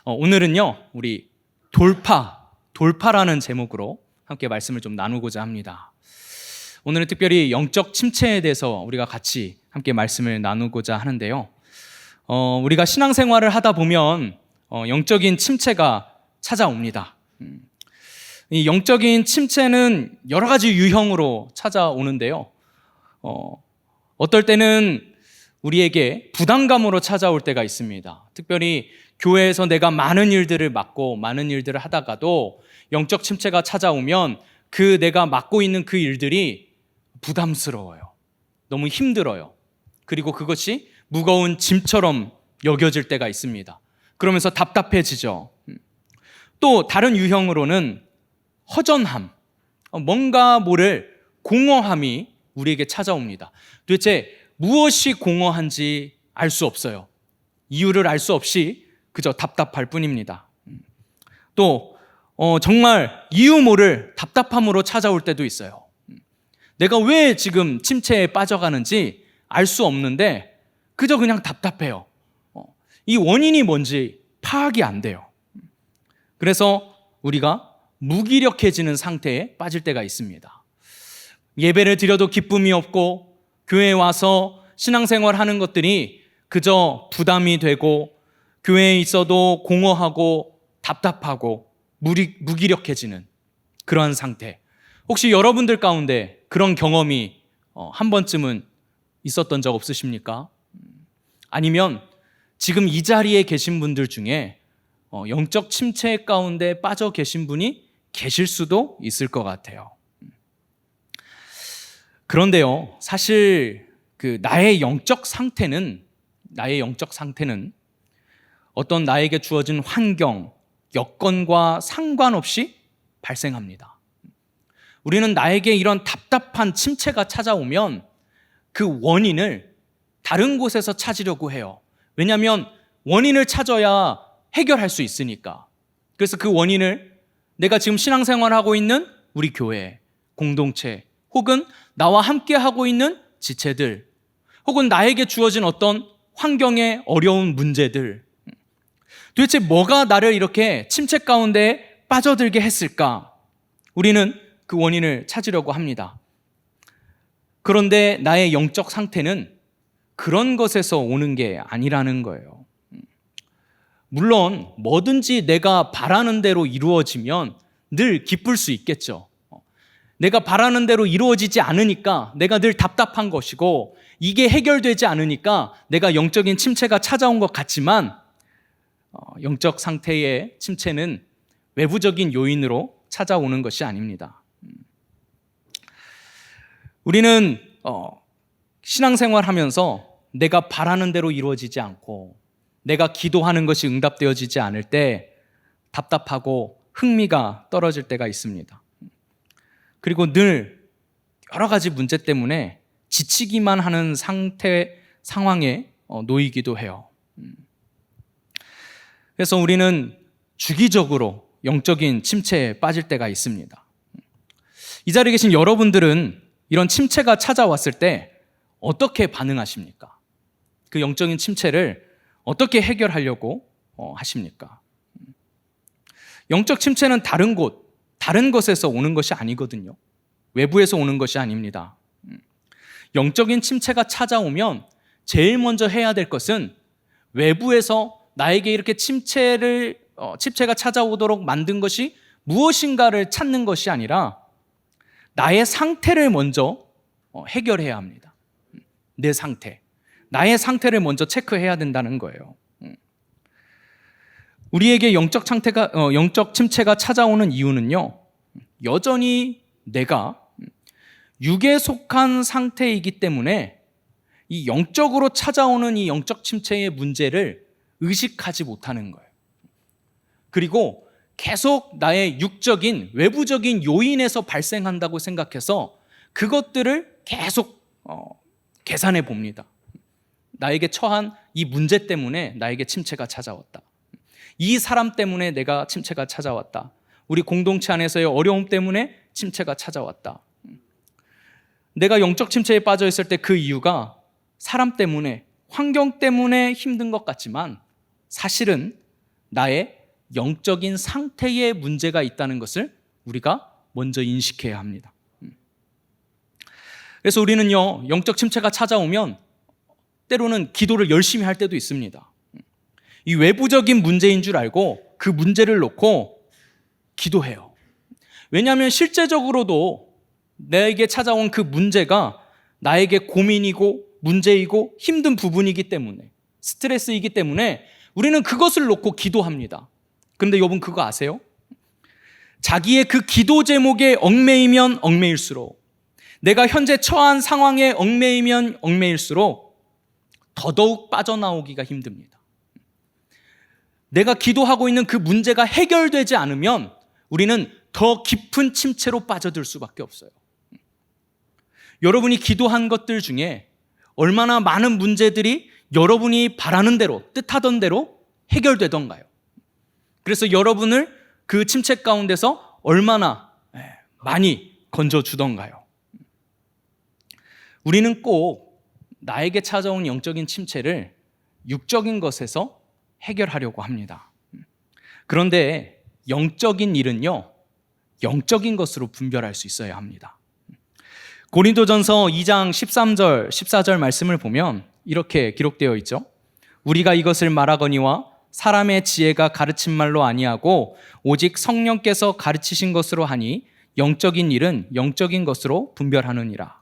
오늘은요, 우리 돌파라는 제목으로 함께 말씀을 좀 나누고자 합니다. 오늘은 특별히 영적 침체에 대해서 우리가 같이 함께 말씀을 나누고자 하는데요. 우리가 신앙생활을 하다 보면 영적인 침체가 찾아옵니다. 이 영적인 침체는 여러 가지 유형으로 찾아오는데요. 어떨 때는 우리에게 부담감으로 찾아올 때가 있습니다. 특별히 교회에서 내가 많은 일들을 맡고 많은 일들을 하다가도 영적 침체가 찾아오면 내가 맡고 있는 그 일들이 부담스러워요. 너무 힘들어요. 그리고 그것이 무거운 짐처럼 여겨질 때가 있습니다. 그러면서 답답해지죠. 또 다른 유형으로는 허전함, 뭔가 모를 공허함이 우리에게 찾아옵니다. 도대체 무엇이 공허한지 알 수 없어요. 이유를 알 수 없이 그저 답답할 뿐입니다. 또 정말 이유 모를 답답함으로 찾아올 때도 있어요. 내가 왜 지금 침체에 빠져가는지 알 수 없는데 그저 그냥 답답해요. 이 원인이 뭔지 파악이 안 돼요. 그래서 우리가 무기력해지는 상태에 빠질 때가 있습니다. 예배를 드려도 기쁨이 없고 교회에 와서 신앙생활 하는 것들이 그저 부담이 되고 교회에 있어도 공허하고 답답하고 무기력해지는 그러한 상태. 혹시 여러분들 가운데 그런 경험이 한 번쯤은 있었던 적 없으십니까? 아니면 지금 이 자리에 계신 분들 중에 영적 침체 가운데 빠져 계신 분이 계실 수도 있을 것 같아요. 그런데요, 사실 나의 영적 상태는 어떤 나에게 주어진 환경, 여건과 상관없이 발생합니다. 우리는 나에게 이런 답답한 침체가 찾아오면 그 원인을 다른 곳에서 찾으려고 해요. 왜냐하면 원인을 찾아야 해결할 수 있으니까. 그래서 그 원인을 내가 지금 신앙생활하고 있는 우리 교회, 공동체, 혹은 나와 함께 하고 있는 지체들, 혹은 나에게 주어진 어떤 환경의 어려운 문제들, 도대체 뭐가 나를 이렇게 침체 가운데 빠져들게 했을까? 우리는 그 원인을 찾으려고 합니다. 그런데 나의 영적 상태는 그런 것에서 오는 게 아니라는 거예요. 물론 뭐든지 내가 바라는 대로 이루어지면 늘 기쁠 수 있겠죠. 내가 바라는 대로 이루어지지 않으니까 내가 늘 답답한 것이고, 이게 해결되지 않으니까 내가 영적인 침체가 찾아온 것 같지만, 영적 상태의 침체는 외부적인 요인으로 찾아오는 것이 아닙니다. 우리는 신앙생활 하면서 내가 바라는 대로 이루어지지 않고 내가 기도하는 것이 응답되어지지 않을 때 답답하고 흥미가 떨어질 때가 있습니다. 그리고 늘 여러 가지 문제 때문에 지치기만 하는 상황에 놓이기도 해요. 그래서 우리는 주기적으로 영적인 침체에 빠질 때가 있습니다. 이 자리에 계신 여러분들은 이런 침체가 찾아왔을 때 어떻게 반응하십니까? 그 영적인 침체를 어떻게 해결하려고 하십니까? 영적 침체는 다른 것에서 오는 것이 아니거든요. 외부에서 오는 것이 아닙니다. 영적인 침체가 찾아오면 제일 먼저 해야 될 것은 외부에서 나에게 이렇게 침체가 찾아오도록 만든 것이 무엇인가를 찾는 것이 아니라 나의 상태를 먼저 해결해야 합니다. 내 상태. 나의 상태를 먼저 체크해야 된다는 거예요. 우리에게 영적 침체가 찾아오는 이유는요, 여전히 내가 육에 속한 상태이기 때문에 이 영적으로 찾아오는 이 영적 침체의 문제를 의식하지 못하는 거예요. 그리고 계속 나의 육적인 외부적인 요인에서 발생한다고 생각해서 그것들을 계속 계산해 봅니다. 나에게 처한 이 문제 때문에 나에게 침체가 찾아왔다. 이 사람 때문에 내가 침체가 찾아왔다. 우리 공동체 안에서의 어려움 때문에 침체가 찾아왔다. 내가 영적 침체에 빠져 있을 때 그 이유가 사람 때문에, 환경 때문에 힘든 것 같지만 사실은 나의 영적인 상태에 문제가 있다는 것을 우리가 먼저 인식해야 합니다. 그래서 우리는요, 영적 침체가 찾아오면 때로는 기도를 열심히 할 때도 있습니다. 이 외부적인 문제인 줄 알고 그 문제를 놓고 기도해요. 왜냐하면 실제적으로도 내게 찾아온 그 문제가 나에게 고민이고 문제이고 힘든 부분이기 때문에, 스트레스이기 때문에 우리는 그것을 놓고 기도합니다. 그런데 여러분 그거 아세요? 자기의 그 기도 제목에 얽매이면 얽매일수록, 내가 현재 처한 상황에 얽매이면 얽매일수록 더더욱 빠져나오기가 힘듭니다. 내가 기도하고 있는 그 문제가 해결되지 않으면 우리는 더 깊은 침체로 빠져들 수밖에 없어요. 여러분이 기도한 것들 중에 얼마나 많은 문제들이 여러분이 바라는 대로, 뜻하던 대로 해결되던가요? 그래서 여러분을 그 침체 가운데서 얼마나 많이 건져주던가요? 우리는 꼭 나에게 찾아온 영적인 침체를 육적인 것에서 해결하려고 합니다. 그런데 영적인 일은요, 영적인 것으로 분별할 수 있어야 합니다. 고린도전서 2장 13절, 14절 말씀을 보면 이렇게 기록되어 있죠. 우리가 이것을 말하거니와 사람의 지혜가 가르친 말로 아니하고 오직 성령께서 가르치신 것으로 하니 영적인 일은 영적인 것으로 분별하느니라.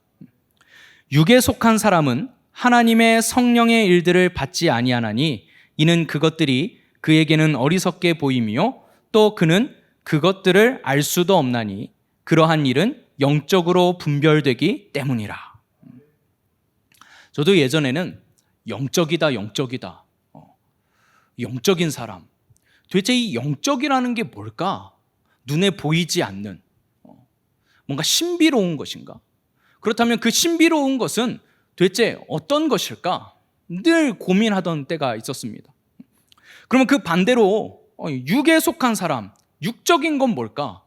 육에 속한 사람은 하나님의 성령의 일들을 받지 아니하나니 이는 그것들이 그에게는 어리석게 보임이요 또 그는 그것들을 알 수도 없나니 그러한 일은 영적으로 분별되기 때문이라. 저도 예전에는 영적이다 영적인 사람, 도대체 이 영적이라는 게 뭘까? 눈에 보이지 않는 뭔가 신비로운 것인가? 그렇다면 그 신비로운 것은 도대체 어떤 것일까? 늘 고민하던 때가 있었습니다. 그러면 그 반대로 육에 속한 사람, 육적인 건 뭘까?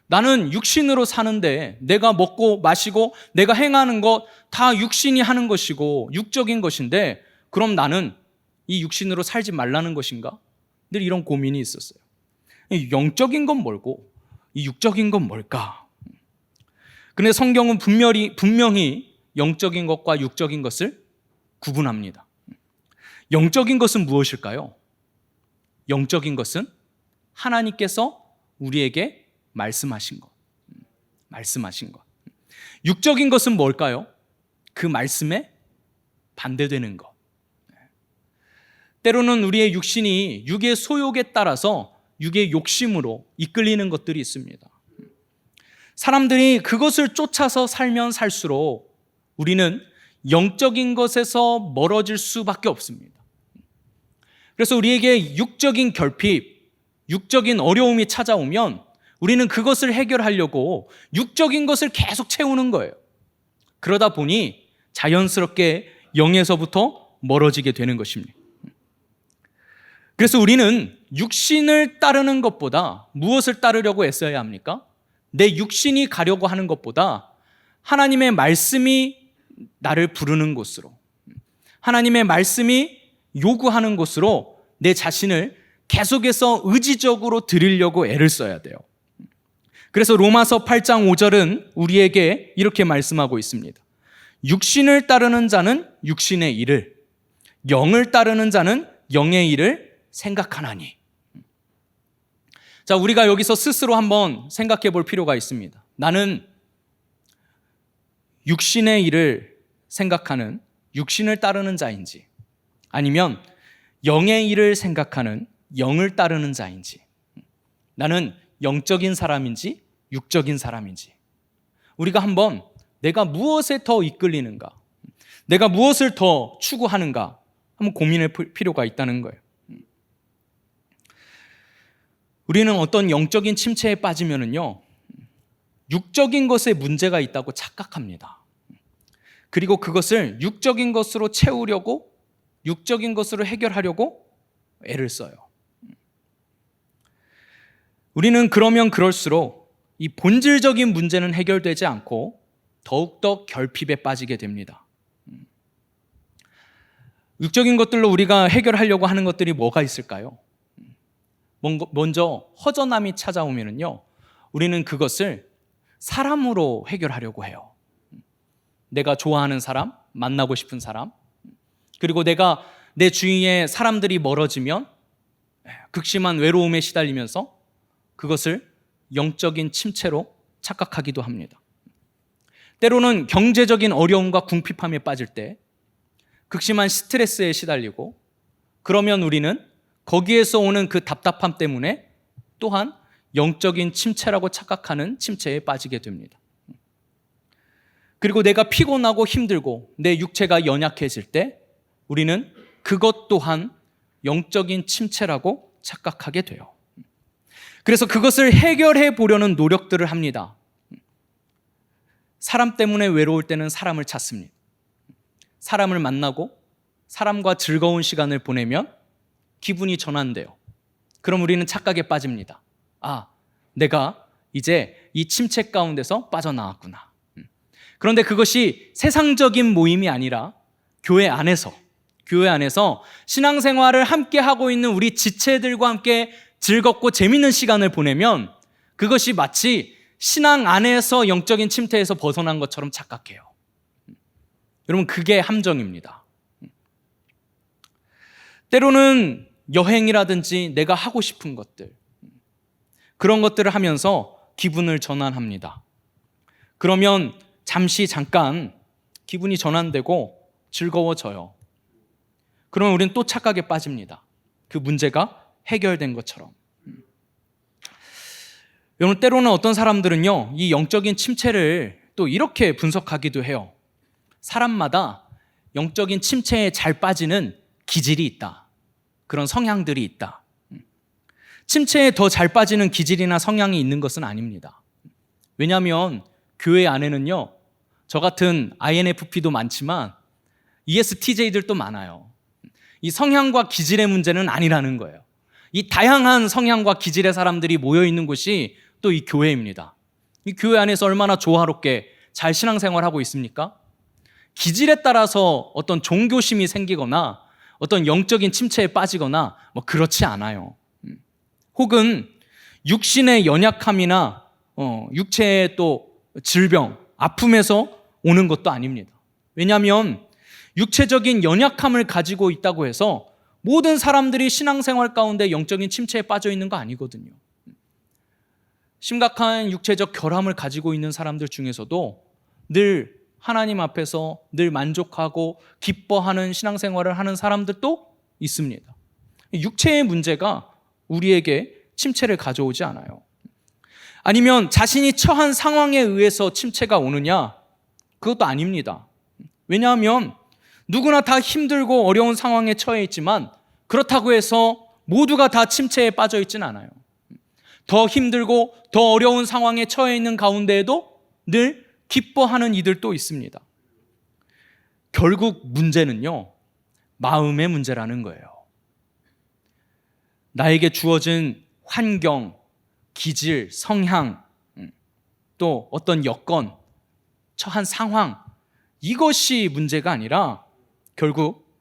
나는 육신으로 사는데 내가 먹고 마시고 내가 행하는 것 다 육신이 하는 것이고 육적인 것인데 그럼 나는 이 육신으로 살지 말라는 것인가? 늘 이런 고민이 있었어요. 영적인 건 뭘고 이 육적인 건 뭘까? 근데 성경은 분명히 영적인 것과 육적인 것을 구분합니다. 영적인 것은 무엇일까요? 영적인 것은 하나님께서 우리에게 말씀하신 것. 육적인 것은 뭘까요? 그 말씀에 반대되는 것. 때로는 우리의 육신이 육의 소욕에 따라서 육의 욕심으로 이끌리는 것들이 있습니다. 사람들이 그것을 쫓아서 살면 살수록 우리는 영적인 것에서 멀어질 수밖에 없습니다. 그래서 우리에게 육적인 결핍, 육적인 어려움이 찾아오면 우리는 그것을 해결하려고 육적인 것을 계속 채우는 거예요. 그러다 보니 자연스럽게 영에서부터 멀어지게 되는 것입니다. 그래서 우리는 육신을 따르는 것보다 무엇을 따르려고 애써야 합니까? 내 육신이 가려고 하는 것보다 하나님의 말씀이 나를 부르는 곳으로, 하나님의 말씀이 요구하는 곳으로 내 자신을 계속해서 의지적으로 드리려고 애를 써야 돼요. 그래서 로마서 8장 5절은 우리에게 이렇게 말씀하고 있습니다. 육신을 따르는 자는 육신의 일을, 영을 따르는 자는 영의 일을 생각하나니. 자, 우리가 여기서 스스로 한번 생각해 볼 필요가 있습니다. 나는 육신의 일을 생각하는 육신을 따르는 자인지 아니면 영의 일을 생각하는 영을 따르는 자인지, 나는 영적인 사람인지 육적인 사람인지, 우리가 한번 내가 무엇에 더 이끌리는가, 내가 무엇을 더 추구하는가 한번 고민할 필요가 있다는 거예요. 우리는 어떤 영적인 침체에 빠지면은요, 육적인 것에 문제가 있다고 착각합니다. 그리고 그것을 육적인 것으로 채우려고, 육적인 것으로 해결하려고 애를 써요. 우리는 그러면 그럴수록 이 본질적인 문제는 해결되지 않고 더욱더 결핍에 빠지게 됩니다. 육적인 것들로 우리가 해결하려고 하는 것들이 뭐가 있을까요? 먼저 허전함이 찾아오면은요, 우리는 그것을 사람으로 해결하려고 해요. 내가 좋아하는 사람, 만나고 싶은 사람, 그리고 내가 내 주위에 사람들이 멀어지면 극심한 외로움에 시달리면서 그것을 영적인 침체로 착각하기도 합니다. 때로는 경제적인 어려움과 궁핍함에 빠질 때 극심한 스트레스에 시달리고, 그러면 우리는 거기에서 오는 그 답답함 때문에 또한 영적인 침체라고 착각하는 침체에 빠지게 됩니다. 그리고 내가 피곤하고 힘들고 내 육체가 연약해질 때 우리는 그것 또한 영적인 침체라고 착각하게 돼요. 그래서 그것을 해결해 보려는 노력들을 합니다. 사람 때문에 외로울 때는 사람을 찾습니다. 사람을 만나고 사람과 즐거운 시간을 보내면 기분이 전환돼요. 그럼 우리는 착각에 빠집니다. 아, 내가 이제 이 침체 가운데서 빠져나왔구나. 그런데 그것이 세상적인 모임이 아니라 교회 안에서 신앙생활을 함께 하고 있는 우리 지체들과 함께 즐겁고 재밌는 시간을 보내면 그것이 마치 신앙 안에서 영적인 침체에서 벗어난 것처럼 착각해요. 여러분, 그게 함정입니다. 때로는 여행이라든지 내가 하고 싶은 것들, 그런 것들을 하면서 기분을 전환합니다. 그러면 잠깐 기분이 전환되고 즐거워져요. 그러면 우리는 또 착각에 빠집니다. 그 문제가 해결된 것처럼. 여러분, 때로는 어떤 사람들은요, 이 영적인 침체를 또 이렇게 분석하기도 해요. 사람마다 영적인 침체에 잘 빠지는 기질이 있다. 그런 성향들이 있다. 침체에 더 잘 빠지는 기질이나 성향이 있는 것은 아닙니다. 왜냐하면 교회 안에는요, 저 같은 INFP도 많지만 ESTJ들도 많아요. 이 성향과 기질의 문제는 아니라는 거예요. 이 다양한 성향과 기질의 사람들이 모여 있는 곳이 또 이 교회입니다. 이 교회 안에서 얼마나 조화롭게 잘 신앙생활하고 있습니까? 기질에 따라서 어떤 종교심이 생기거나 어떤 영적인 침체에 빠지거나 뭐 그렇지 않아요. 혹은 육신의 연약함이나 육체의 또 질병, 아픔에서 오는 것도 아닙니다. 왜냐하면 육체적인 연약함을 가지고 있다고 해서 모든 사람들이 신앙생활 가운데 영적인 침체에 빠져 있는 거 아니거든요. 심각한 육체적 결함을 가지고 있는 사람들 중에서도 늘 하나님 앞에서 늘 만족하고 기뻐하는 신앙생활을 하는 사람들도 있습니다. 육체의 문제가 우리에게 침체를 가져오지 않아요. 아니면 자신이 처한 상황에 의해서 침체가 오느냐? 그것도 아닙니다. 왜냐하면 누구나 다 힘들고 어려운 상황에 처해 있지만 그렇다고 해서 모두가 다 침체에 빠져 있지는 않아요. 더 힘들고 더 어려운 상황에 처해 있는 가운데에도 늘 기뻐하는 이들도 있습니다. 결국 문제는요, 마음의 문제라는 거예요. 나에게 주어진 환경, 기질, 성향, 또 어떤 여건, 처한 상황, 이것이 문제가 아니라 결국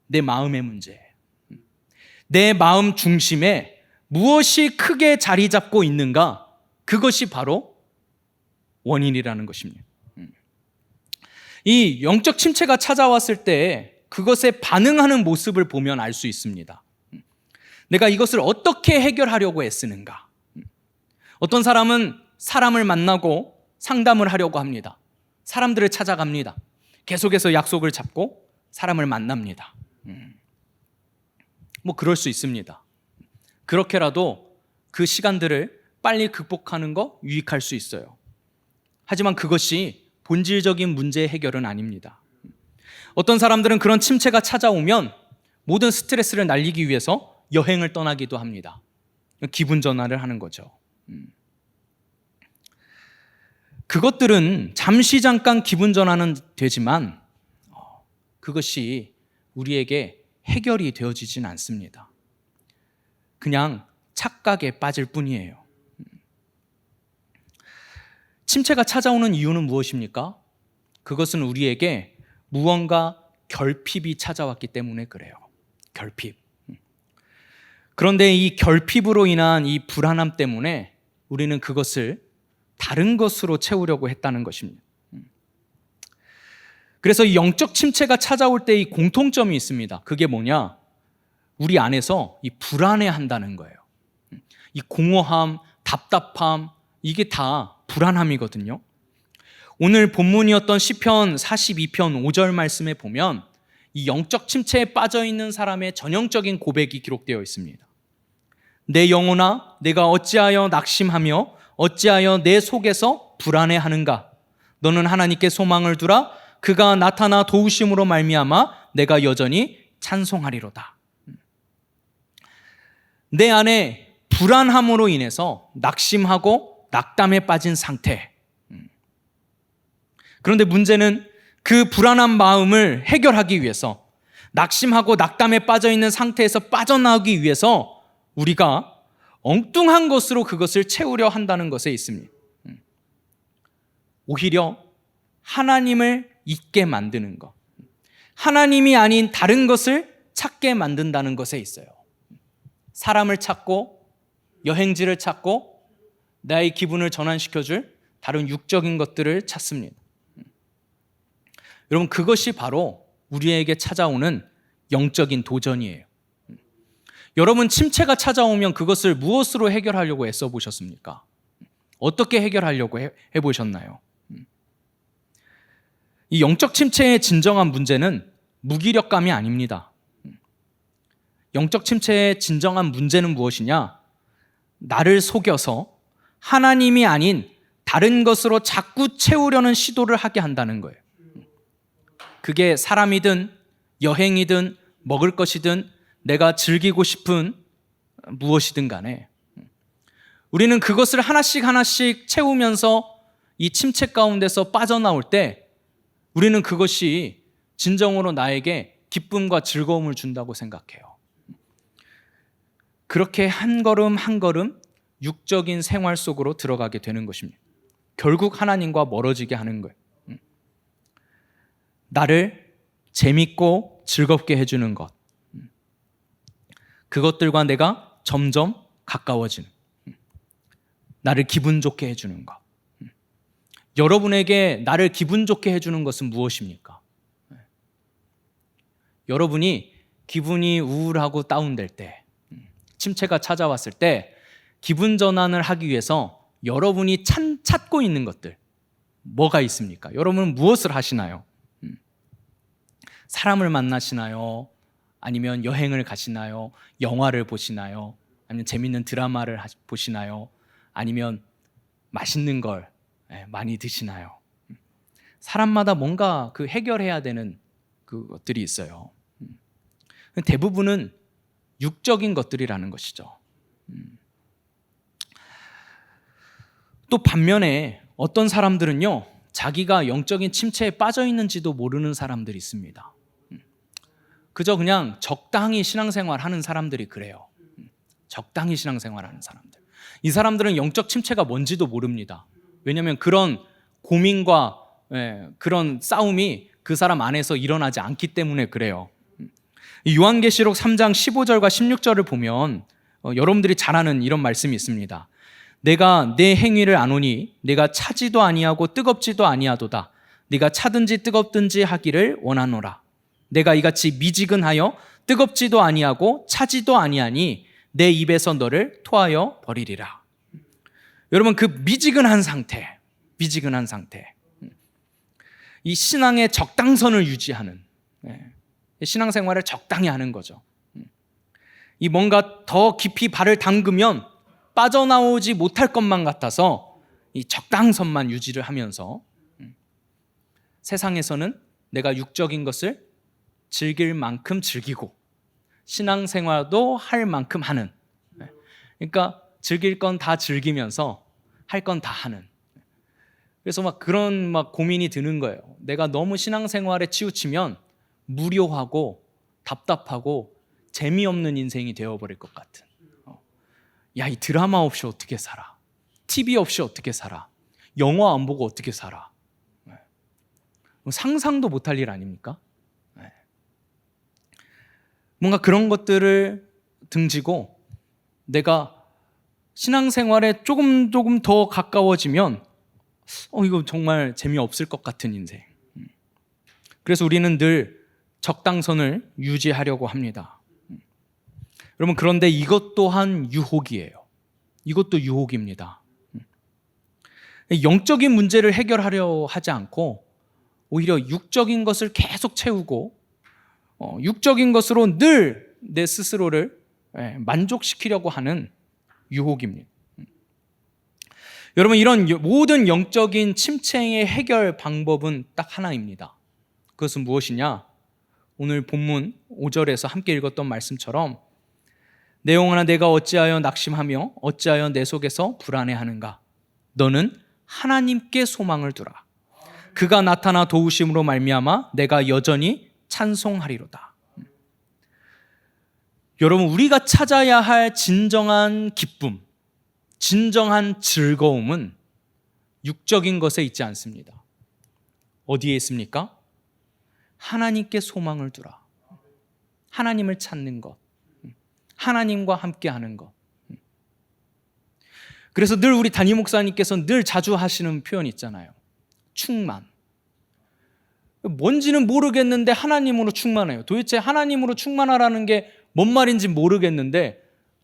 내 마음의 문제, 내 마음 중심에 무엇이 크게 자리 잡고 있는가, 그것이 바로 원인이라는 것입니다. 이 영적 침체가 찾아왔을 때 그것에 반응하는 모습을 보면 알 수 있습니다. 내가 이것을 어떻게 해결하려고 애쓰는가. 어떤 사람은 사람을 만나고 상담을 하려고 합니다. 사람들을 찾아갑니다. 계속해서 약속을 잡고 사람을 만납니다. 뭐 그럴 수 있습니다. 그렇게라도 그 시간들을 빨리 극복하는 거 유익할 수 있어요. 하지만 그것이 본질적인 문제 해결은 아닙니다. 어떤 사람들은 그런 침체가 찾아오면 모든 스트레스를 날리기 위해서 여행을 떠나기도 합니다. 기분 전환을 하는 거죠. 그것들은 잠깐 기분 전환은 되지만 그것이 우리에게 해결이 되어지진 않습니다. 그냥 착각에 빠질 뿐이에요. 침체가 찾아오는 이유는 무엇입니까? 그것은 우리에게 무언가 결핍이 찾아왔기 때문에 그래요. 결핍. 그런데 이 결핍으로 인한 이 불안함 때문에 우리는 그것을 다른 것으로 채우려고 했다는 것입니다. 그래서 이 영적 침체가 찾아올 때 이 공통점이 있습니다. 그게 뭐냐? 우리 안에서 이 불안해한다는 거예요. 이 공허함, 답답함, 이게 다 불안함이거든요. 오늘 본문이었던 시편 42편 5절 말씀에 보면 이 영적 침체에 빠져 있는 사람의 전형적인 고백이 기록되어 있습니다. 내 영혼아, 내가 어찌하여 낙심하며 어찌하여 내 속에서 불안해하는가? 너는 하나님께 소망을 두라. 그가 나타나 도우심으로 말미암아 내가 여전히 찬송하리로다. 내 안에 불안함으로 인해서 낙심하고 낙담에 빠진 상태. 그런데 문제는 그 불안한 마음을 해결하기 위해서, 낙심하고 낙담에 빠져 있는 상태에서 빠져나오기 위해서 우리가 엉뚱한 것으로 그것을 채우려 한다는 것에 있습니다. 오히려 하나님을 잊게 만드는 것, 하나님이 아닌 다른 것을 찾게 만든다는 것에 있어요. 사람을 찾고 여행지를 찾고 나의 기분을 전환시켜줄 다른 육적인 것들을 찾습니다. 여러분, 그것이 바로 우리에게 찾아오는 영적인 도전이에요. 여러분, 침체가 찾아오면 그것을 무엇으로 해결하려고 애써 보셨습니까? 어떻게 해결하려고 해보셨나요? 이 영적 침체의 진정한 문제는 무기력감이 아닙니다. 영적 침체의 진정한 문제는 무엇이냐? 나를 속여서 하나님이 아닌 다른 것으로 자꾸 채우려는 시도를 하게 한다는 거예요. 그게 사람이든 여행이든 먹을 것이든 내가 즐기고 싶은 무엇이든 간에 우리는 그것을 하나씩 하나씩 채우면서 이 침체 가운데서 빠져나올 때 우리는 그것이 진정으로 나에게 기쁨과 즐거움을 준다고 생각해요. 그렇게 한 걸음 한 걸음 육적인 생활 속으로 들어가게 되는 것입니다. 결국 하나님과 멀어지게 하는 거예요. 나를 재밌고 즐겁게 해주는 것, 그것들과 내가 점점 가까워지는, 나를 기분 좋게 해주는 것. 여러분에게 나를 기분 좋게 해주는 것은 무엇입니까? 여러분이 기분이 우울하고 다운될 때, 침체가 찾아왔을 때 기분 전환을 하기 위해서 여러분이 찾고 있는 것들 뭐가 있습니까? 여러분은 무엇을 하시나요? 사람을 만나시나요? 아니면 여행을 가시나요? 영화를 보시나요? 아니면 재밌는 드라마를 보시나요? 아니면 맛있는 걸 많이 드시나요? 사람마다 뭔가 그 해결해야 되는 그것들이 있어요. 대부분은 육적인 것들이라는 것이죠. 또 반면에 어떤 사람들은요, 자기가 영적인 침체에 빠져 있는지도 모르는 사람들이 있습니다. 그저 그냥 적당히 신앙생활 하는 사람들이 그래요. 적당히 신앙생활 하는 사람들. 이 사람들은 영적 침체가 뭔지도 모릅니다. 왜냐하면 그런 고민과 그런 싸움이 그 사람 안에서 일어나지 않기 때문에 그래요. 요한계시록 3장 15절과 16절을 보면 여러분들이 잘 아는 이런 말씀이 있습니다. 내가 내 행위를 아노니 내가 차지도 아니하고 뜨겁지도 아니하도다. 네가 차든지 뜨겁든지 하기를 원하노라. 내가 이같이 미지근하여 뜨겁지도 아니하고 차지도 아니하니 내 입에서 너를 토하여 버리리라. 여러분, 그 미지근한 상태, 이 신앙의 적당선을 유지하는, 신앙생활을 적당히 하는 거죠. 이 뭔가 더 깊이 발을 담그면 빠져나오지 못할 것만 같아서 이 적당선만 유지를 하면서 세상에서는 내가 육적인 것을 즐길 만큼 즐기고 신앙생활도 할 만큼 하는, 그러니까 즐길 건 다 즐기면서 할 건 다 하는. 그래서 그런 고민이 드는 거예요. 내가 너무 신앙생활에 치우치면 무료하고 답답하고 재미없는 인생이 되어버릴 것 같은. 야, 이 드라마 없이 어떻게 살아? TV 없이 어떻게 살아? 영화 안 보고 어떻게 살아? 상상도 못할 일 아닙니까? 뭔가 그런 것들을 등지고 내가 신앙생활에 조금 더 가까워지면 이거 정말 재미없을 것 같은 인생. 그래서 우리는 늘 적당선을 유지하려고 합니다. 여러분, 그런데 이것 또한 유혹이에요. 이것도 유혹입니다. 영적인 문제를 해결하려 하지 않고 오히려 육적인 것을 계속 채우고 육적인 것으로 늘 내 스스로를 만족시키려고 하는 유혹입니다. 여러분, 이런 모든 영적인 침체의 해결 방법은 딱 하나입니다. 그것은 무엇이냐? 오늘 본문 5절에서 함께 읽었던 말씀처럼 내 영혼아 내가 어찌하여 낙심하며 어찌하여 내 속에서 불안해하는가? 너는 하나님께 소망을 두라. 그가 나타나 도우심으로 말미암아 내가 여전히 찬송하리로다. 여러분, 우리가 찾아야 할 진정한 기쁨, 진정한 즐거움은 육적인 것에 있지 않습니다. 어디에 있습니까? 하나님께 소망을 두라. 하나님을 찾는 것, 하나님과 함께하는 것. 그래서 늘 우리 담임 목사님께서 늘 자주 하시는 표현이 있잖아요. 충만. 뭔지는 모르겠는데 하나님으로 충만해요. 도대체 하나님으로 충만하라는 게 뭔 말인지 모르겠는데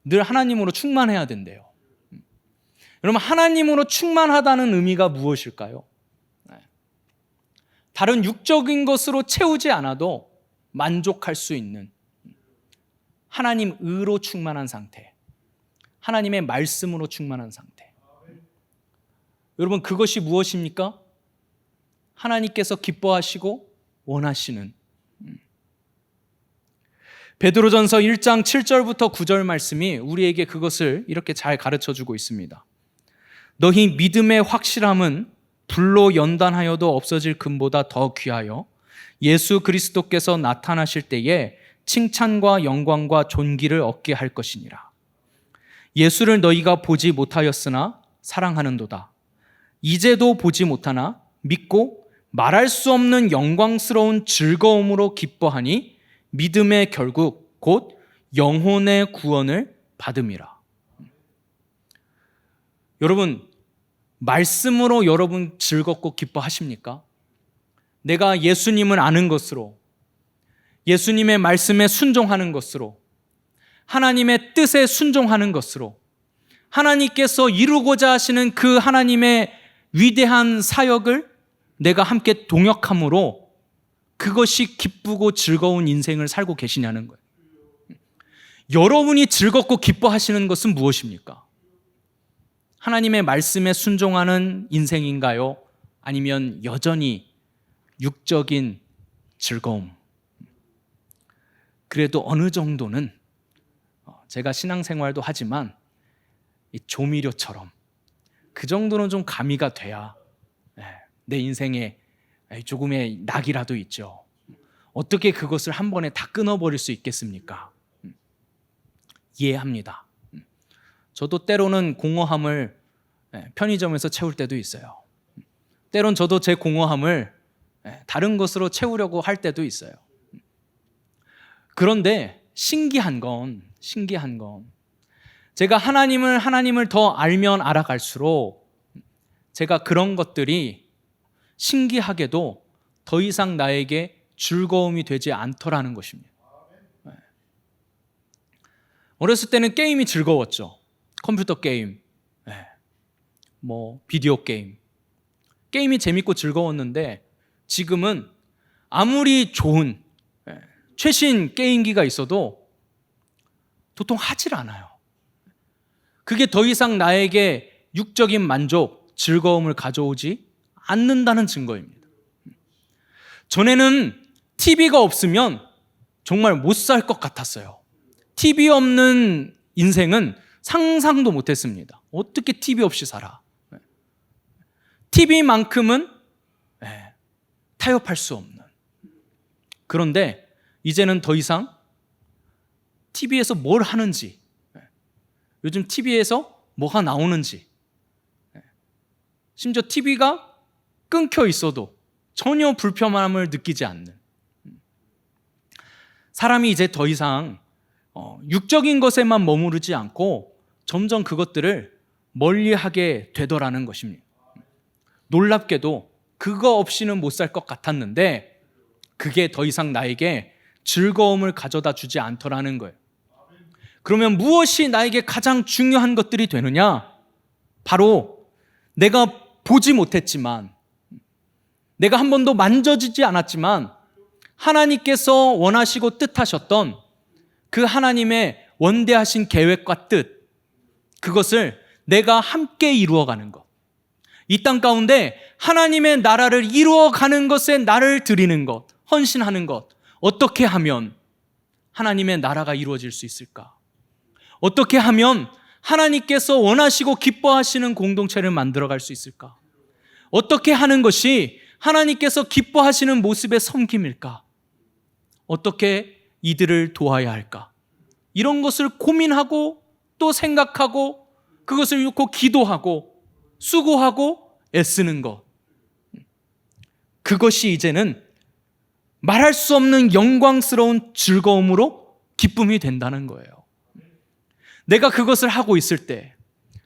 늘 하나님으로 충만해야 된대요. 여러분, 하나님으로 충만하다는 의미가 무엇일까요? 다른 육적인 것으로 채우지 않아도 만족할 수 있는 하나님 의로 충만한 상태, 하나님의 말씀으로 충만한 상태. 여러분, 그것이 무엇입니까? 하나님께서 기뻐하시고 원하시는. 베드로전서 1장 7절부터 9절 말씀이 우리에게 그것을 이렇게 잘 가르쳐주고 있습니다. 너희 믿음의 확실함은 불로 연단하여도 없어질 금보다 더 귀하여 예수 그리스도께서 나타나실 때에 칭찬과 영광과 존귀를 얻게 할 것이니라. 예수를 너희가 보지 못하였으나 사랑하는도다. 이제도 보지 못하나 믿고 말할 수 없는 영광스러운 즐거움으로 기뻐하니 믿음의 결국 곧 영혼의 구원을 받음이라. 여러분, 말씀으로 여러분 즐겁고 기뻐하십니까? 내가 예수님을 아는 것으로, 예수님의 말씀에 순종하는 것으로, 하나님의 뜻에 순종하는 것으로, 하나님께서 이루고자 하시는 그 하나님의 위대한 사역을 내가 함께 동역함으로 그것이 기쁘고 즐거운 인생을 살고 계시냐는 거예요. 여러분이 즐겁고 기뻐하시는 것은 무엇입니까? 하나님의 말씀에 순종하는 인생인가요? 아니면 여전히 육적인 즐거움? 그래도 어느 정도는 제가 신앙생활도 하지만 이 조미료처럼 그 정도는 좀 가미가 돼야 내 인생에 조금의 낙이라도 있죠. 어떻게 그것을 한 번에 다 끊어버릴 수 있겠습니까? 이해합니다. 저도 때로는 공허함을 편의점에서 채울 때도 있어요. 때론 저도 제 공허함을 다른 것으로 채우려고 할 때도 있어요. 그런데 신기한 건 제가 하나님을 더 알면 알아갈수록 제가 그런 것들이 신기하게도 더 이상 나에게 즐거움이 되지 않더라는 것입니다. 어렸을 때는 게임이 즐거웠죠. 컴퓨터 게임, 비디오 게임. 게임이 재밌고 즐거웠는데 지금은 아무리 좋은 최신 게임기가 있어도 도통 하질 않아요. 그게 더 이상 나에게 육적인 만족, 즐거움을 가져오지 않는다는 증거입니다. 전에는 TV가 없으면 정말 못 살 것 같았어요. TV 없는 인생은 상상도 못했습니다. 어떻게 TV 없이 살아? TV만큼은 타협할 수 없는. 그런데 이제는 더 이상 TV에서 뭘 하는지, 요즘 TV에서 뭐가 나오는지, 심지어 TV가 끊겨 있어도 전혀 불편함을 느끼지 않는 사람이 이제 더 이상 육적인 것에만 머무르지 않고 점점 그것들을 멀리하게 되더라는 것입니다. 놀랍게도 그거 없이는 못 살 것 같았는데 그게 더 이상 나에게 즐거움을 가져다 주지 않더라는 거예요. 그러면 무엇이 나에게 가장 중요한 것들이 되느냐? 바로 내가 보지 못했지만, 내가 한 번도 만져지지 않았지만 하나님께서 원하시고 뜻하셨던 그 하나님의 원대하신 계획과 뜻, 그것을 내가 함께 이루어가는 것, 이 땅 가운데 하나님의 나라를 이루어가는 것에 나를 드리는 것, 헌신하는 것, 어떻게 하면 하나님의 나라가 이루어질 수 있을까? 어떻게 하면 하나님께서 원하시고 기뻐하시는 공동체를 만들어갈 수 있을까? 어떻게 하는 것이 하나님께서 기뻐하시는 모습의 섬김일까? 어떻게 이들을 도와야 할까? 이런 것을 고민하고 또 생각하고 그것을 놓고 기도하고 수고하고 애쓰는 것, 그것이 이제는 말할 수 없는 영광스러운 즐거움으로 기쁨이 된다는 거예요. 내가 그것을 하고 있을 때,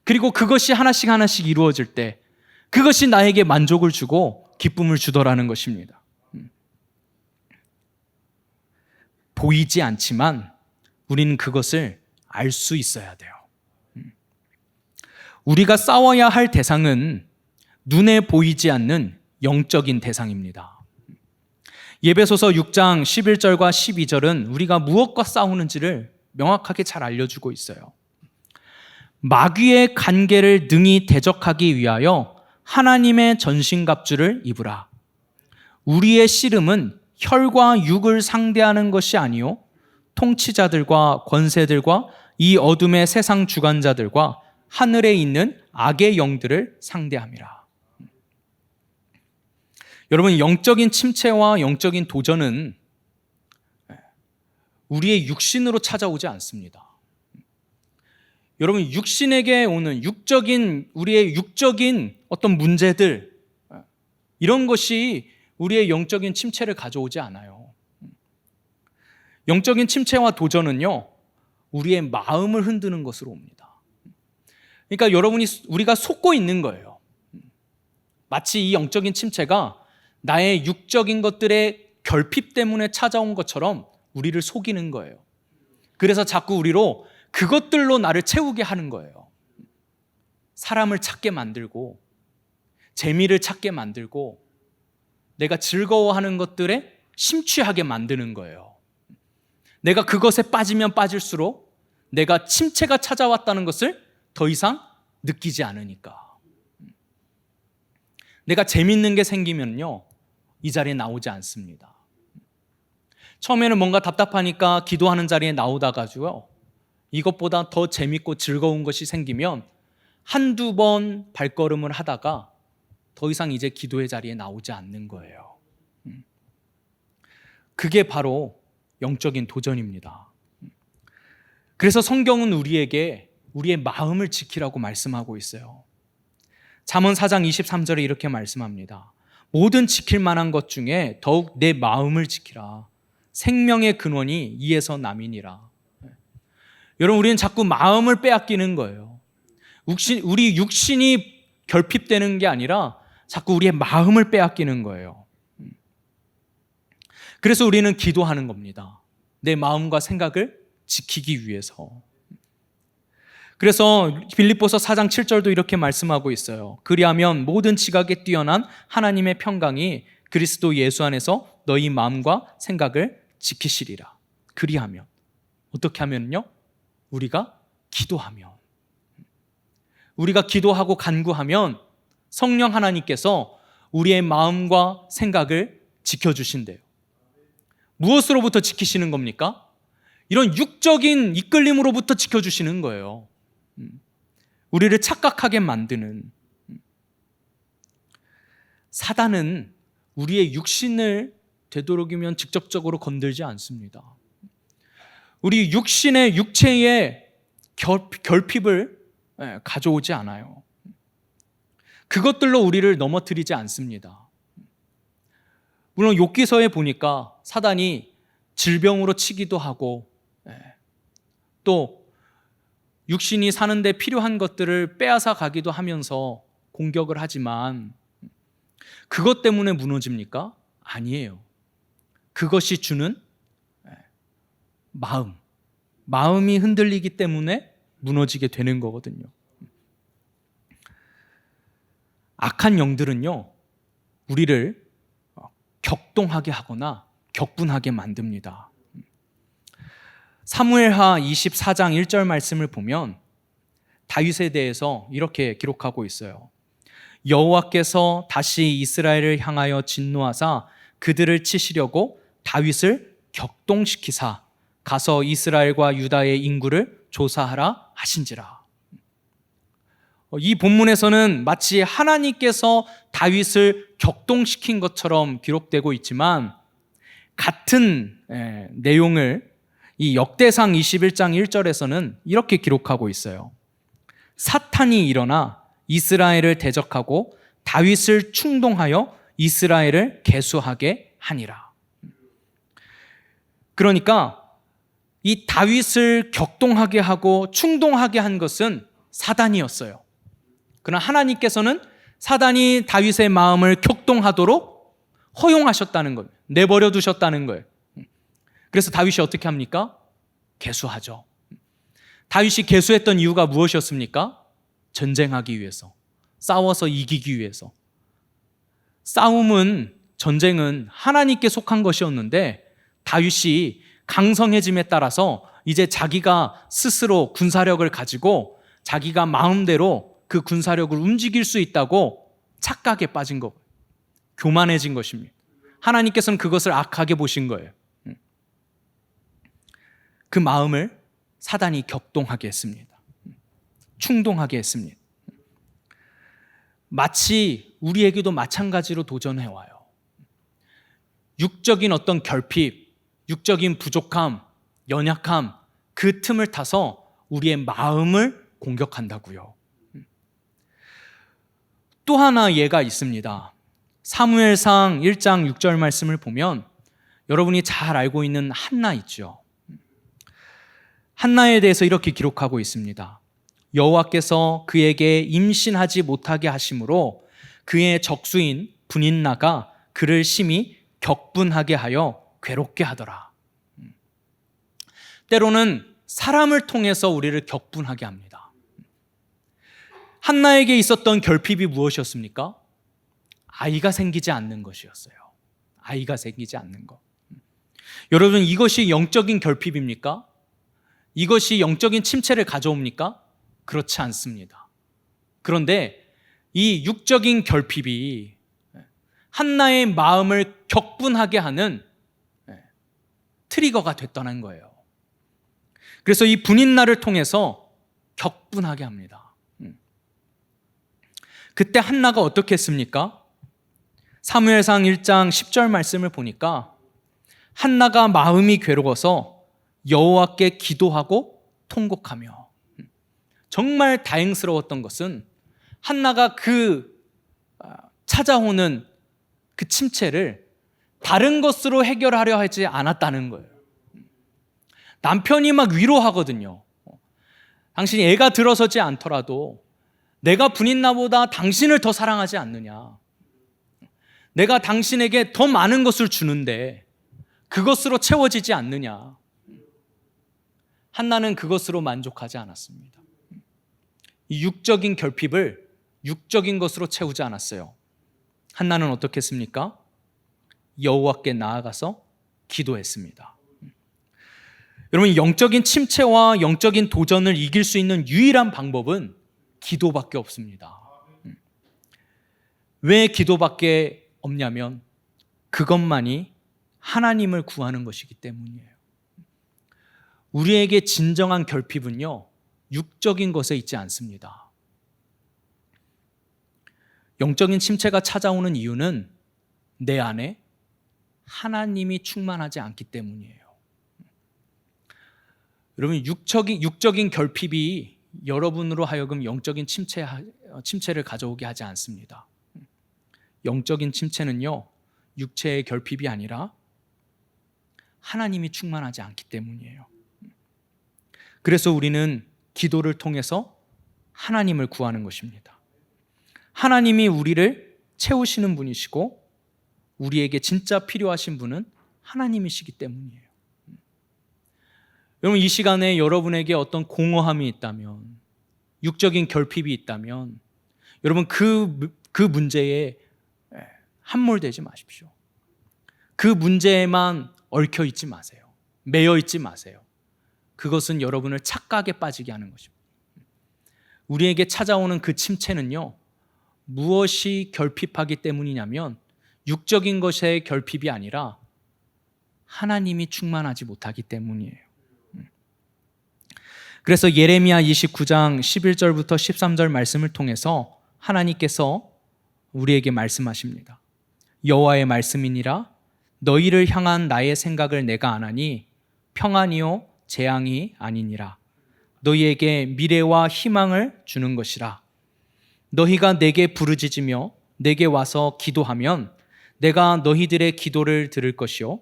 그리고 그것이 하나씩 하나씩 이루어질 때 그것이 나에게 만족을 주고 기쁨을 주더라는 것입니다. 보이지 않지만 우리는 그것을 알 수 있어야 돼요. 우리가 싸워야 할 대상은 눈에 보이지 않는 영적인 대상입니다. 예배소서 6장 11절과 12절은 우리가 무엇과 싸우는지를 명확하게 잘 알려주고 있어요. 마귀의 간계를 능히 대적하기 위하여 하나님의 전신갑주를 입으라. 우리의 씨름은 혈과 육을 상대하는 것이 아니요 통치자들과 권세들과 이 어둠의 세상 주관자들과 하늘에 있는 악의 영들을 상대함이라. 여러분, 영적인 침체와 영적인 도전은 우리의 육신으로 찾아오지 않습니다. 여러분, 육신에게 오는 우리의 육적인 어떤 문제들, 이런 것이 우리의 영적인 침체를 가져오지 않아요. 영적인 침체와 도전은요, 우리의 마음을 흔드는 것으로 옵니다. 그러니까 우리가 속고 있는 거예요. 마치 이 영적인 침체가 나의 육적인 것들의 결핍 때문에 찾아온 것처럼 우리를 속이는 거예요. 그래서 자꾸 우리로 그것들로 나를 채우게 하는 거예요. 사람을 찾게 만들고 재미를 찾게 만들고 내가 즐거워하는 것들에 심취하게 만드는 거예요. 내가 그것에 빠지면 빠질수록 내가 침체가 찾아왔다는 것을 더 이상 느끼지 않으니까. 내가 재밌는 게 생기면요, 이 자리에 나오지 않습니다. 처음에는 뭔가 답답하니까 기도하는 자리에 나오다가요, 이것보다 더 재밌고 즐거운 것이 생기면 한두 번 발걸음을 하다가 더 이상 이제 기도의 자리에 나오지 않는 거예요. 그게 바로 영적인 도전입니다. 그래서 성경은 우리에게 우리의 마음을 지키라고 말씀하고 있어요. 잠언 4장 23절에 이렇게 말씀합니다. 모든 지킬 만한 것 중에 더욱 내 마음을 지키라. 생명의 근원이 이에서 남이니라. 여러분, 우리는 자꾸 마음을 빼앗기는 거예요. 우리 육신이 결핍되는 게 아니라 자꾸 우리의 마음을 빼앗기는 거예요. 그래서 우리는 기도하는 겁니다. 내 마음과 생각을 지키기 위해서. 그래서 빌립보서 4장 7절도 이렇게 말씀하고 있어요. 그리하면 모든 지각에 뛰어난 하나님의 평강이 그리스도 예수 안에서 너희 마음과 생각을 지키시리라. 그리하면, 어떻게 하면요? 우리가 기도하면, 우리가 기도하고 간구하면 성령 하나님께서 우리의 마음과 생각을 지켜주신대요. 무엇으로부터 지키시는 겁니까? 이런 육적인 이끌림으로부터 지켜주시는 거예요. 우리를 착각하게 만드는. 사단은 우리의 육신을 되도록이면 직접적으로 건들지 않습니다. 우리 육체의 결핍을 가져오지 않아요. 그것들로 우리를 넘어뜨리지 않습니다. 물론 욥기서에 보니까 사단이 질병으로 치기도 하고 또 육신이 사는데 필요한 것들을 빼앗아 가기도 하면서 공격을 하지만 그것 때문에 무너집니까? 아니에요. 그것이 주는 마음이 흔들리기 때문에 무너지게 되는 거거든요. 악한 영들은요, 우리를 격동하게 하거나 격분하게 만듭니다. 사무엘하 24장 1절 말씀을 보면 다윗에 대해서 이렇게 기록하고 있어요. 여호와께서 다시 이스라엘을 향하여 진노하사 그들을 치시려고 다윗을 격동시키사 가서 이스라엘과 유다의 인구를 조사하라 하신지라. 이 본문에서는 마치 하나님께서 다윗을 격동시킨 것처럼 기록되고 있지만 같은 내용을 이 역대상 21장 1절에서는 이렇게 기록하고 있어요. 사탄이 일어나 이스라엘을 대적하고 다윗을 충동하여 이스라엘을 계수하게 하니라. 그러니까 이 다윗을 격동하게 하고 충동하게 한 것은 사단이었어요. 그러나 하나님께서는 사단이 다윗의 마음을 격동하도록 허용하셨다는 거예요. 내버려 두셨다는 거예요. 그래서 다윗이 어떻게 합니까? 계수하죠. 다윗이 계수했던 이유가 무엇이었습니까? 전쟁하기 위해서, 싸워서 이기기 위해서. 전쟁은 하나님께 속한 것이었는데 다윗이 강성해짐에 따라서 이제 자기가 스스로 군사력을 가지고 자기가 마음대로 그 군사력을 움직일 수 있다고 착각에 빠진 것, 교만해진 것입니다. 하나님께서는 그것을 악하게 보신 거예요. 그 마음을 사단이 격동하게 했습니다. 충동하게 했습니다. 마치 우리에게도 마찬가지로 도전해와요. 육적인 어떤 결핍, 육적인 부족함, 연약함, 그 틈을 타서 우리의 마음을 공격한다고요. 또 하나 예가 있습니다. 사무엘상 1장 6절 말씀을 보면 여러분이 잘 알고 있는 한나 있죠. 한나에 대해서 이렇게 기록하고 있습니다. 여호와께서 그에게 임신하지 못하게 하심으로 그의 적수인 분인나가 그를 심히 격분하게 하여 괴롭게 하더라. 때로는 사람을 통해서 우리를 격분하게 합니다. 한나에게 있었던 결핍이 무엇이었습니까? 아이가 생기지 않는 것이었어요. 아이가 생기지 않는 것. 여러분, 이것이 영적인 결핍입니까? 이것이 영적인 침체를 가져옵니까? 그렇지 않습니다. 그런데 이 육적인 결핍이 한나의 마음을 격분하게 하는 트리거가 됐다는 거예요. 그래서 이 분인나를 통해서 격분하게 합니다. 그때 한나가 어떻게 했습니까? 사무엘상 1장 10절 말씀을 보니까 한나가 마음이 괴로워서 여호와께 기도하고 통곡하며, 정말 다행스러웠던 것은 한나가 찾아오는 그 침체를 다른 것으로 해결하려 하지 않았다는 거예요. 남편이 막 위로하거든요. 당신이 애가 들어서지 않더라도 내가 분인나보다 당신을 더 사랑하지 않느냐, 내가 당신에게 더 많은 것을 주는데 그것으로 채워지지 않느냐. 한나는 그것으로 만족하지 않았습니다. 이 육적인 결핍을 육적인 것으로 채우지 않았어요. 한나는 어떻게 했습니까? 여호와께 나아가서 기도했습니다. 여러분, 영적인 침체와 영적인 도전을 이길 수 있는 유일한 방법은 기도밖에 없습니다. 왜 기도밖에 없냐면 그것만이 하나님을 구하는 것이기 때문이에요. 우리에게 진정한 결핍은요, 육적인 것에 있지 않습니다. 영적인 침체가 찾아오는 이유는 내 안에 하나님이 충만하지 않기 때문이에요. 여러분, 육적인 결핍이 여러분으로 하여금 영적인 침체를 가져오게 하지 않습니다. 영적인 침체는요, 육체의 결핍이 아니라 하나님이 충만하지 않기 때문이에요. 그래서 우리는 기도를 통해서 하나님을 구하는 것입니다. 하나님이 우리를 채우시는 분이시고 우리에게 진짜 필요하신 분은 하나님이시기 때문이에요. 여러분, 이 시간에 여러분에게 어떤 공허함이 있다면, 육적인 결핍이 있다면 여러분 그 문제에 함몰되지 마십시오. 그 문제에만 얽혀 있지 마세요. 매여 있지 마세요. 그것은 여러분을 착각에 빠지게 하는 것입니다. 우리에게 찾아오는 그 침체는요, 무엇이 결핍하기 때문이냐면 육적인 것의 결핍이 아니라 하나님이 충만하지 못하기 때문이에요. 그래서 예레미야 29장 11절부터 13절 말씀을 통해서 하나님께서 우리에게 말씀하십니다. 여호와의 말씀이니라 너희를 향한 나의 생각을 내가 아나니 평안이요 재앙이 아니니라. 너희에게 미래와 희망을 주는 것이라. 너희가 내게 부르짖으며 내게 와서 기도하면 내가 너희들의 기도를 들을 것이요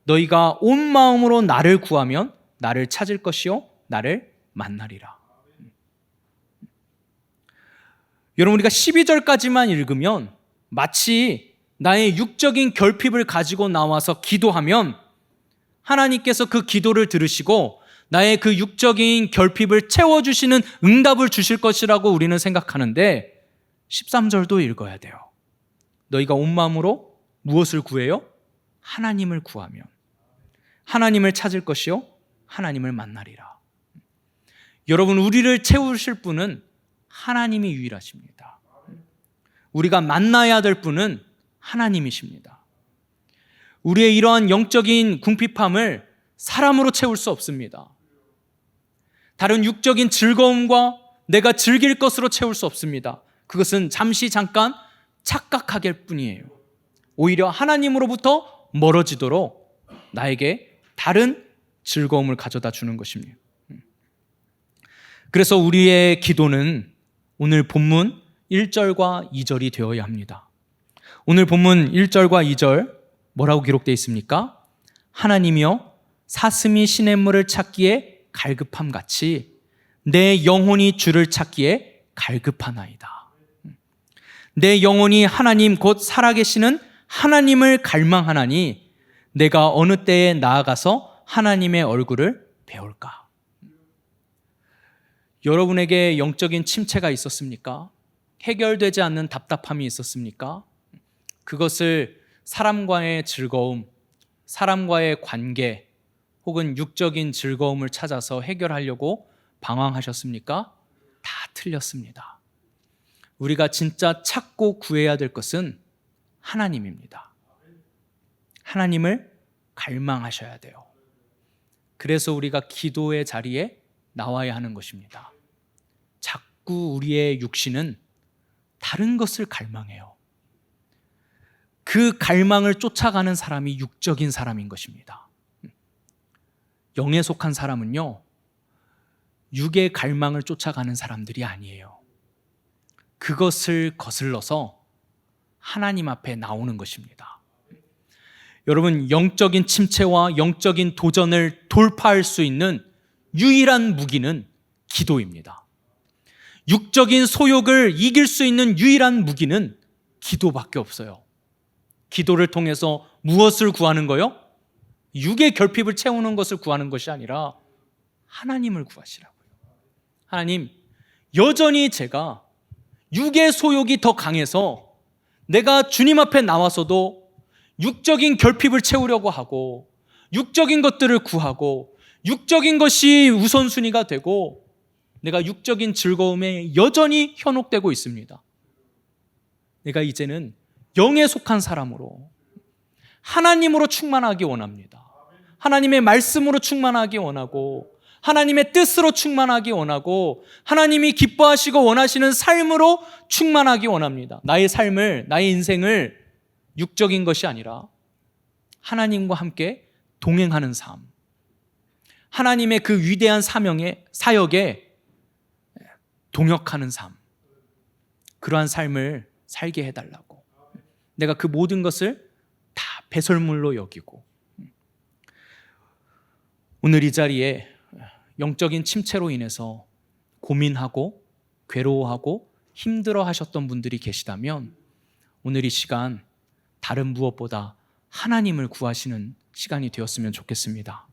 너희가 온 마음으로 나를 구하면 나를 찾을 것이요 나를 만나리라. 여러분, 우리가 12절까지만 읽으면 마치 나의 육적인 결핍을 가지고 나와서 기도하면 하나님께서 그 기도를 들으시고 나의 그 육적인 결핍을 채워주시는 응답을 주실 것이라고 우리는 생각하는데 13절도 읽어야 돼요. 너희가 온 마음으로 무엇을 구해요? 하나님을 구하면 하나님을 찾을 것이요 하나님을 만나리라. 여러분, 우리를 채우실 분은 하나님이 유일하십니다. 우리가 만나야 될 분은 하나님이십니다. 우리의 이러한 영적인 궁핍함을 사람으로 채울 수 없습니다. 다른 육적인 즐거움과 내가 즐길 것으로 채울 수 없습니다. 그것은 잠시 잠깐 착각하길 뿐이에요. 오히려 하나님으로부터 멀어지도록 나에게 다른 즐거움을 가져다 주는 것입니다. 그래서 우리의 기도는 오늘 본문 1절과 2절이 되어야 합니다. 오늘 본문 1절과 2절 뭐라고 기록되어 있습니까? 하나님이여 사슴이 시냇물을 찾기에 갈급함 같이 내 영혼이 주를 찾기에 갈급하나이다. 내 영혼이 하나님 곧 살아계시는 하나님을 갈망하나니 내가 어느 때에 나아가서 하나님의 얼굴을 배울까? 여러분에게 영적인 침체가 있었습니까? 해결되지 않는 답답함이 있었습니까? 그것을 사람과의 즐거움, 사람과의 관계 혹은 육적인 즐거움을 찾아서 해결하려고 방황하셨습니까? 다 틀렸습니다. 우리가 진짜 찾고 구해야 될 것은 하나님입니다. 하나님을 갈망하셔야 돼요. 그래서 우리가 기도의 자리에 나와야 하는 것입니다. 자꾸 우리의 육신은 다른 것을 갈망해요. 그 갈망을 쫓아가는 사람이 육적인 사람인 것입니다. 영에 속한 사람은요, 육의 갈망을 쫓아가는 사람들이 아니에요. 그것을 거슬러서 하나님 앞에 나오는 것입니다. 여러분, 영적인 침체와 영적인 도전을 돌파할 수 있는 유일한 무기는 기도입니다. 육적인 소욕을 이길 수 있는 유일한 무기는 기도밖에 없어요. 기도를 통해서 무엇을 구하는 거요? 육의 결핍을 채우는 것을 구하는 것이 아니라 하나님을 구하시라고요. 하나님, 여전히 제가 육의 소욕이 더 강해서 내가 주님 앞에 나와서도 육적인 결핍을 채우려고 하고 육적인 것들을 구하고 육적인 것이 우선순위가 되고 내가 육적인 즐거움에 여전히 현혹되고 있습니다. 내가 이제는 영에 속한 사람으로 하나님으로 충만하기 원합니다. 하나님의 말씀으로 충만하기 원하고 하나님의 뜻으로 충만하기 원하고 하나님이 기뻐하시고 원하시는 삶으로 충만하기 원합니다. 나의 삶을, 나의 인생을 육적인 것이 아니라 하나님과 함께 동행하는 삶, 하나님의 그 위대한 사역에 동역하는 삶, 그러한 삶을 살게 해달라고. 내가 그 모든 것을 다 배설물로 여기고 오늘 이 자리에 영적인 침체로 인해서 고민하고 괴로워하고 힘들어 하셨던 분들이 계시다면 오늘 이 시간 다른 무엇보다 하나님을 구하시는 시간이 되었으면 좋겠습니다.